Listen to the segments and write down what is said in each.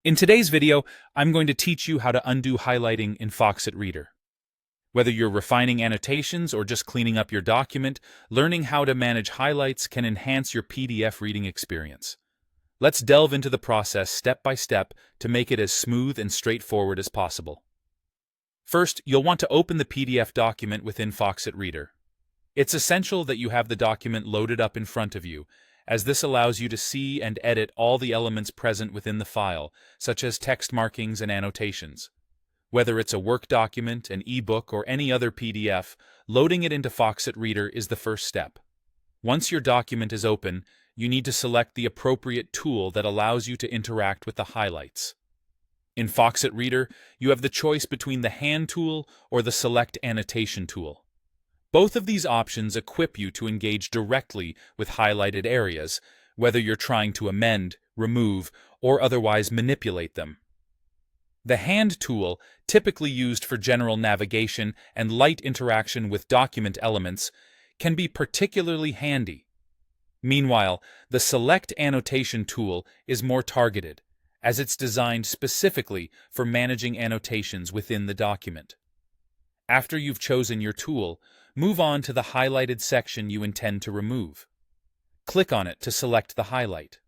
In today's video, I'm going to teach you how to undo highlighting in Foxit Reader. Whether you're refining annotations or just cleaning up your document, learning how to manage highlights can enhance your PDF reading experience. Let's delve into the process step by step to make it as smooth and straightforward as possible. First, you'll want to open the PDF document within Foxit Reader. It's essential that you have the document loaded up in front of you, as this allows you to see and edit all the elements present within the file, such as text markings and annotations. Whether it's a Word document, an ebook, or any other PDF, loading it into Foxit Reader is the first step. Once your document is open, you need to select the appropriate tool that allows you to interact with the highlights. In Foxit Reader, you have the choice between the Hand tool or the Select Annotation tool. Both of these options equip you to engage directly with highlighted areas, whether you're trying to amend, remove, or otherwise manipulate them. The Hand tool, typically used for general navigation and light interaction with document elements, can be particularly handy. Meanwhile, the Select Annotation tool is more targeted, as it's designed specifically for managing annotations within the document. After you've chosen your tool, move on to the highlighted section you intend to remove. Click on it to select the highlight.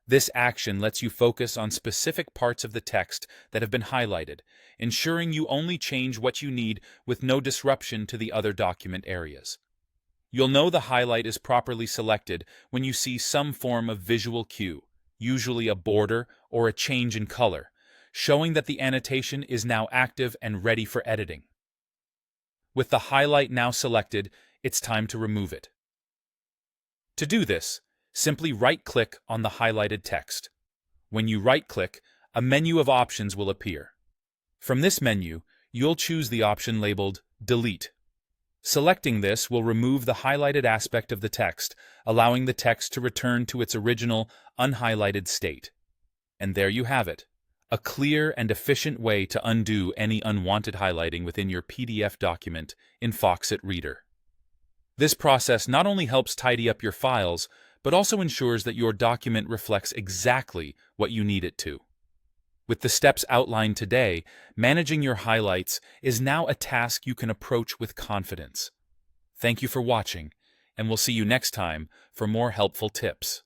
This action lets you focus on specific parts of the text that have been highlighted, ensuring you only change what you need with no disruption to the other document areas. You'll know the highlight is properly selected when you see some form of visual cue, usually a border or a change in color, showing that the annotation is now active and ready for editing. With the highlight now selected, it's time to remove it. To do this, simply right-click on the highlighted text. When you right-click, a menu of options will appear. From this menu, you'll choose the option labeled Delete. Selecting this will remove the highlighted aspect of the text, allowing the text to return to its original, unhighlighted state. And there you have it. A clear and efficient way to undo any unwanted highlighting within your PDF document in Foxit Reader. This process not only helps tidy up your files, but also ensures that your document reflects exactly what you need it to. With the steps outlined today, managing your highlights is now a task you can approach with confidence. Thank you for watching, and we'll see you next time for more helpful tips.